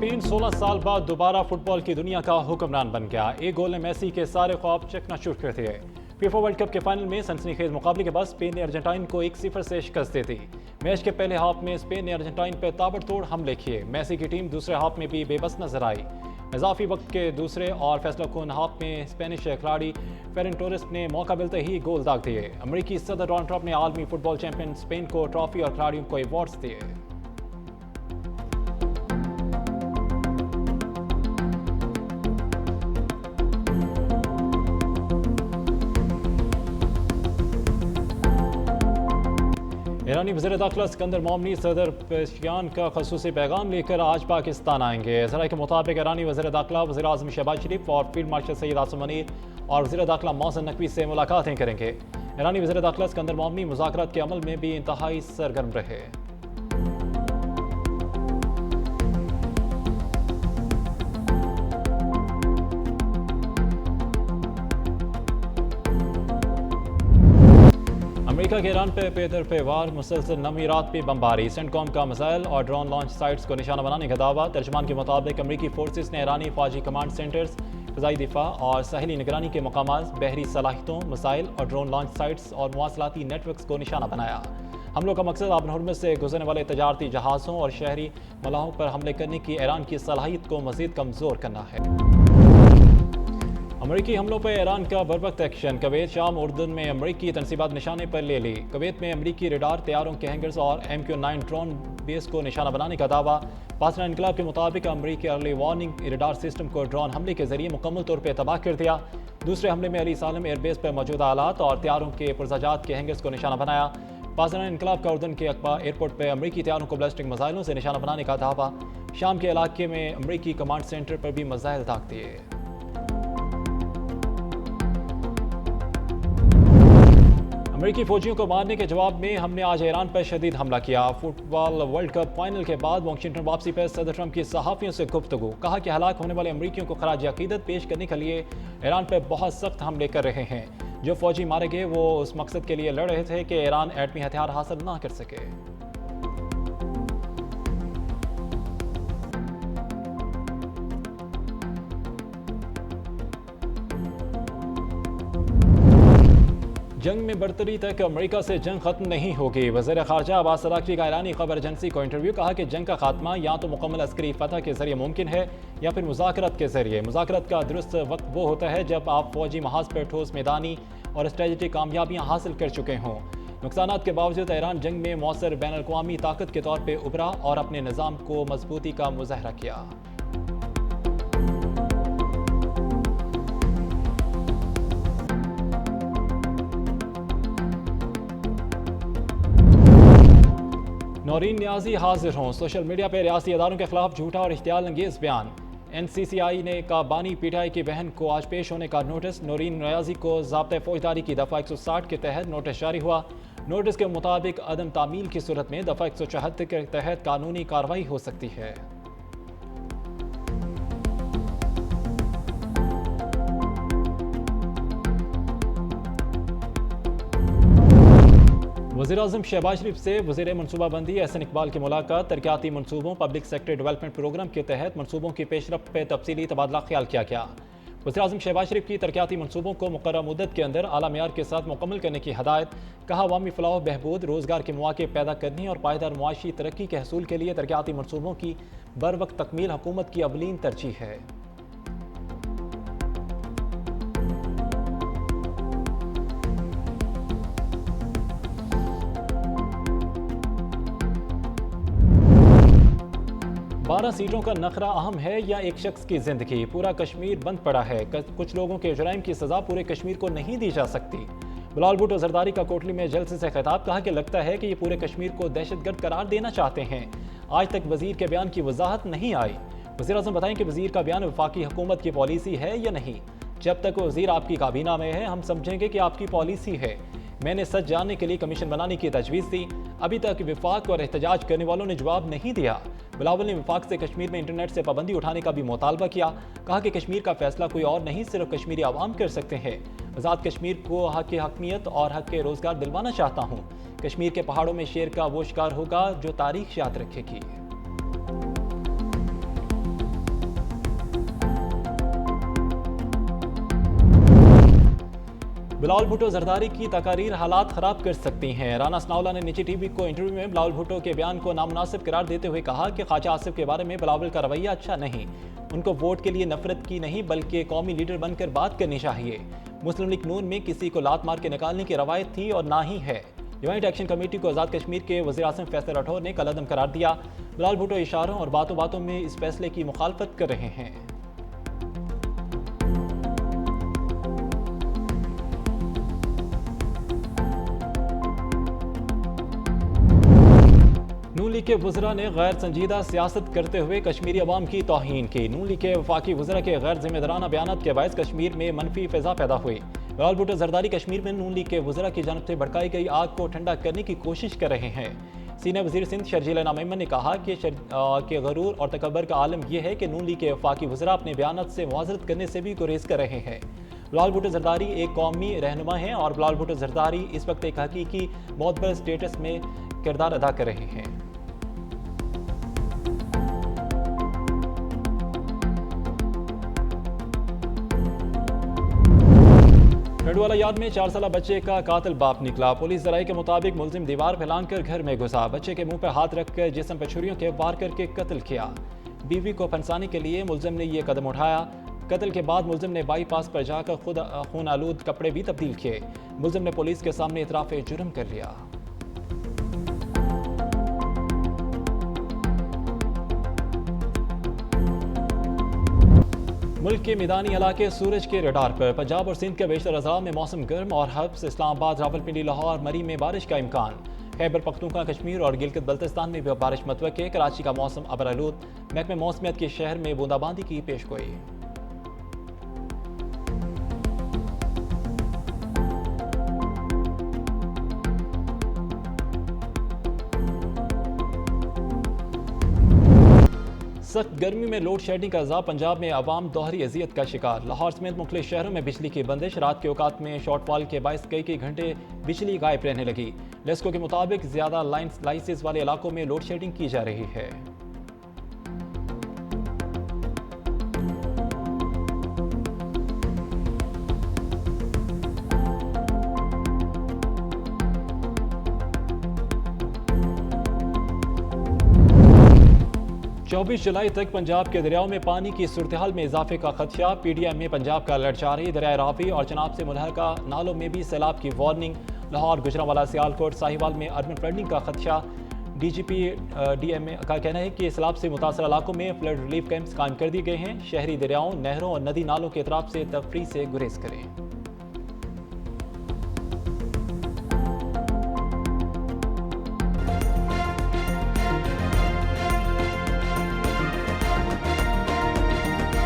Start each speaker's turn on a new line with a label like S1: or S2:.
S1: Spain 16 साल बाद दोबारा फुटबॉल की दुनिया का हुक्मरान बन गया। एक गोल ने मेसी के सारे ख्वाब चकनाचूर कर दिए। फीफा वर्ल्ड कप के फाइनल में सनसनीखेज मुकाबले के बाद स्पेन ने अर्जेंटाइन को 1-0 से शिकस्त दे दी। मैच के पहले हाफ में स्पेन ने अर्जेंटाइन पर ताबड़तोड़ हमले किए। मेसी की टीम दूसरे हाफ में भी बेबस नजर आई। इजाफी वक्त के दूसरे और फैसलाकुन हाफ में स्पेनिश खिलाड़ी फेरन टोरेस ने मौका मिलते ही गोल दाग दिए। अमरीकी सदर डोनाल्ड ट्रंप ने आलमी फुटबॉल चैंपियन स्पेन को ट्रॉफी और खिलाड़ियों को अवार्ड्स दिए। ईरानी वज़ीर दाखिला सिकंदर मोमनी सदर पेशकियान का खसूसी पैगाम लेकर आज पाकिस्तान आएंगे। ज़राए के मुताबिक ईरानी वज़ीर दाखिला वज़ीर आज़म शहबाज शरीफ और फील्ड मार्शल सैयद आसिम मुनीर और वज़ीर दाखिला मोहसिन नकवी से मुलाकातें करेंगे। ईरानी वज़ीर दाखिला सिकंदर मोमनी मुज़ाकरात के अमल में भी इंतहाई सरगर्म रहे। अमेरिका के ईरान पे पेदर पे वार मुसलसल नवीरात पे बमबारी, सेंटकॉम का मिसाइल और ड्रोन लॉन्च साइट्स को निशाना बनाने का दावा। तर्जमान के मुताबिक अमेरिकी फोर्सेस ने ईरानी फौजी कमांड सेंटर्स, फ़िज़ाई दिफा और साहिली निगरानी के मकामात, बहरी सलाहियतों, मिसाइल और ड्रोन लॉन्च साइट्स और मवासलाती नेटवर्क्स को निशाना बनाया। हमलों का मकसद आबन हुर्मुज़ से गुजरने वाले तजारती जहाज़ों और शहरी मलाहों पर हमले करने की ईरान की सलाहियत को मज़ीद कमज़ोर करना है। अमरीकी हमलों पर ईरान का बरवक्त एक्शन। कुवैत, शाम, उर्दन में अमरीकी तनसीबात निशाने पर ले ली। कुवैत में अमरीकी रडार, तैयारों के हैंगर्स और MQ-9 ड्रोन बेस को निशाना बनाने का दावा। पासना इनकलाब के मुताबिक अमरीकी अर्ली वार्निंग रडार सिस्टम को ड्रोन हमले के जरिए मुकम्मल तौर पर तबाह कर दिया। दूसरे हमले में अली सालम एयरबेस पर मौजूदा आलात और तैयारों के पुरजाजात के हैंगर्स को निशाना बनाया। पासना इनकलाब का उर्दन के अकबा एयरपोर्ट पर अमरीकी तैयारों को बैलिस्टिक मिसाइलों से निशाना बनाने का दावा। शाम के इलाके में अमरीकी कमांड सेंटर पर भी मिसाइल दाग दिए। अमेरिकी फौजियों को मारने के जवाब में हमने आज ईरान पर शदीद हमला किया। फुटबॉल वर्ल्ड कप फाइनल के बाद वाशिंगटन वापसी पर सदर ट्रंप की सहाफ़ियों से गुफ्तगू। कहा कि हलाक होने वाले अमरीकियों को खराज अकीदत पेश करने के लिए ईरान पर बहुत सख्त हमले कर रहे हैं। जो फौजी मारे गए वो उस मकसद के लिए लड़ रहे थे कि ईरान एटमी हथियार हासिल ना कर सके। जंग में बरतरी तक अमेरिका से जंग खत्म नहीं होगी। वज़ीर ख़ारजा अब्बास अराग़ची का ईरानी खबर एजेंसी को इंटरव्यू। कहा कि जंग का खात्मा या तो मुकम्मल अस्करी फतह के जरिए मुमकिन है या फिर मुज़ाकरात के जरिए। मुज़ाकरात का दुरुस्त वक्त वो होता है जब आप फौजी महाज पर ठोस मैदानी और स्ट्रेटजिक कामयाबियाँ हासिल कर चुके हों। नुकसानात के बावजूद ईरान जंग में मौसर बैनुल-अक़वामी ताकत के तौर पर उभरा और अपने निज़ाम को मजबूती का मुज़ाहरा किया। नौरीन नियाज़ी हाजिर हों। सोशल मीडिया पर रियासी इदारों के खिलाफ झूठा और इख्तियाल अंगेज बयान। NCCI ने का बानी PTI की बहन को आज पेश होने का नोटिस। नौरीन नियाज़ी को ज़ाब्ता फौजदारी की दफ़ा 160 के तहत नोटिस जारी हुआ। नोटिस के मुताबिक अदम तामील की सूरत में दफ़ा 174 के तहत कानूनी कार्रवाई हो सकती है। वज़ीर-ए-आज़म शहबाज शरीफ से वज़ीर मनसूबाबंदी एहसन इकबाल की मुलाकात। तरक्याती मनसूबों, पब्लिक सेक्टर डेवलपमेंट प्रोग्राम के तहत मनसूबों की पेशरफ्त पर तफसीली तबादला ख्याल किया गया। वज़ीर-ए-आज़म शहबाज शरीफ की तरक्याती मनसूबों को मुकर्रर मुद्दत के अंदर आला मेयार के साथ मुकम्मल करने की हदायत। कहा अवामी फलाह बहबूद, रोज़गार के मौके पैदा करने और पायदार मुआशी तरक्की के हसूल के लिए तरक्याती मनसूबों की बर वक्त तकमील हुकूमत की अवलीन तरजीह है। बारह सीटों का नखरा अहम है या एक शख्स की जिंदगी। पूरा कश्मीर बंद पड़ा है। कुछ लोगों के जुराइम की सजा पूरे कश्मीर को नहीं दी जा सकती। बिलावल भुट्टो जरदारी का कोटली में जलसे से खिताब। कहा कि लगता है कि ये पूरे कश्मीर को दहशतगर्द करार देना चाहते हैं। आज तक वजीर के बयान की वजाहत नहीं आई। वज़ीर आज़म बताएं कि वजीर का बयान वफाकी हुकूमत की पॉलिसी है या नहीं। जब तक वजीर आपकी काबीना में है हम समझेंगे कि आपकी पॉलिसी है। मैंने सच जानने के लिए कमीशन बनाने की तजवीज़ दी। अभी तक विफाक और एहतजाज करने वालों ने जवाब नहीं दिया। बिलावल ने विफाक से कश्मीर में इंटरनेट से पाबंदी उठाने का भी मुतालबा किया। कहा कि कश्मीर का फैसला कोई और नहीं सिर्फ कश्मीरी आवाम कर सकते हैं। आज़ाद कश्मीर को हक हकमियत और हक के रोज़गार दिलवाना चाहता हूँ। कश्मीर के पहाड़ों में शेर का वो शिकार होगा जो तारीख याद रखेगी। बिलावल भुट्टो जरदारी की तकारीर हालात खराब कर सकती हैं। राना सनाउल्लाह ने निजी टीवी को इंटरव्यू में बिलावल भुट्टो के बयान को नामुनासिब करार देते हुए कहा कि ख्वाजा आसिफ के बारे में बिलावल का रवैया अच्छा नहीं। उनको वोट के लिए नफरत की नहीं बल्कि कौमी लीडर बनकर बात करनी चाहिए। मुस्लिम लीग नून में किसी को लात मार के निकालने की रवायत थी और ना ही है। ज्वाइंट एक्शन कमेटी को आज़ाद कश्मीर के वज़ीर आज़म फैसल राठौर ने कलअदम करार दिया। बिलावल भुट्टो इशारों और बातों बातों में इस फैसले की मुखालफत कर रहे हैं। नून लीग के वज़रा ने गैर संजीदा सियासत करते हुए कश्मीरी अवाम की तौहीन की। नून लीग के वफाकी वज़रा के गैर जिम्मेदाराना बयानात के बायस कश्मीर में मनफी फिजा पैदा हुई। बिलावल भुट्टो जरदारी कश्मीर में नून लीग के वज़रा की जानब से भड़काई गई आग को ठंडा करने की कोशिश कर रहे हैं। सीनियर वज़ीर सिंध शर्जील मेमन ने कहा कि गरूर और तकब्बर का आलम यह है कि नून लीग के वफाकी वज़रा अपने बयानात से मुआज़रत करने से भी गुरेज कर रहे हैं। बिलावल भुट्टो जरदारी एक कौमी रहनुमा हैं और बिलावल भुट्टो जरदारी इस वक्त एक हकीकी मोतबर स्टेटस में किरदार अदा कर रहे हैं। टंडवाला याद में 4 साल बच्चे का कातिल बाप निकला। पुलिस जराये के मुताबिक मुलजिम दीवार फैलाकर घर में घुसा, बच्चे के मुंह पर हाथ रखकर जिस्म पर छुरियों के वार करके कत्ल किया। बीवी को फंसाने के लिए मुलजिम ने यह कदम उठाया। कत्ल के बाद मुलजिम ने बाईपास पर जाकर खुद खून आलूद कपड़े भी तब्दील किए। मुलजिम ने पुलिस के सामने इतराफ़ जुर्म कर लिया। मुल्क के मैदानी इलाके सूरज के रडार पर। पंजाब और सिंध के बेशतर अज़ला में मौसम गर्म और हब्स इस्लामाबाद, रावलपिंडी, लाहौर, मरी में बारिश का इम्कान। खैबर पख्तूनख्वा, कश्मीर और गिलगित बल्तिस्तान में भी बारिश मतवक्के। कराची का मौसम अबरालूद। महकमे मौसमियात के शहर में बूंदाबांदी की पेशगोई। सख्त गर्मी में लोड शेडिंग का अज़ाब। पंजाब में आवाम दोहरी अजियत का शिकार। लाहौर समेत मुख्तलिफ शहरों में बिजली की बंदिश। रात के औकात में शॉर्टफॉल के बायस कई घंटे बिजली गायब रहने लगी। लेस्को के मुताबिक ज़्यादा लाइन स्लाइसेस वाले इलाकों में लोड शेडिंग की जा रही है। चौबीस जुलाई तक पंजाब के दरियाओं में पानी की सूरत हाल में इजाफे का खदशा। PDM में पंजाब का अलर्ट जारी। दरिया रावी और चनाब से मुल्हका नालों में भी सैलाब की वार्निंग। लाहौर, गुजरांवाला, सियालकोट, साहिवाल में अर्बन फ्लडिंग का खदशा। DGP DM का कहना है कि सैलाब से मुतासर इलाकों में फ्लड रिलीफ कैंप्स कायम कर दिए गए हैं। शहरी दरियाओं, नहरों और नदी नालों के अतराफ से तफरी से गुरेज करें।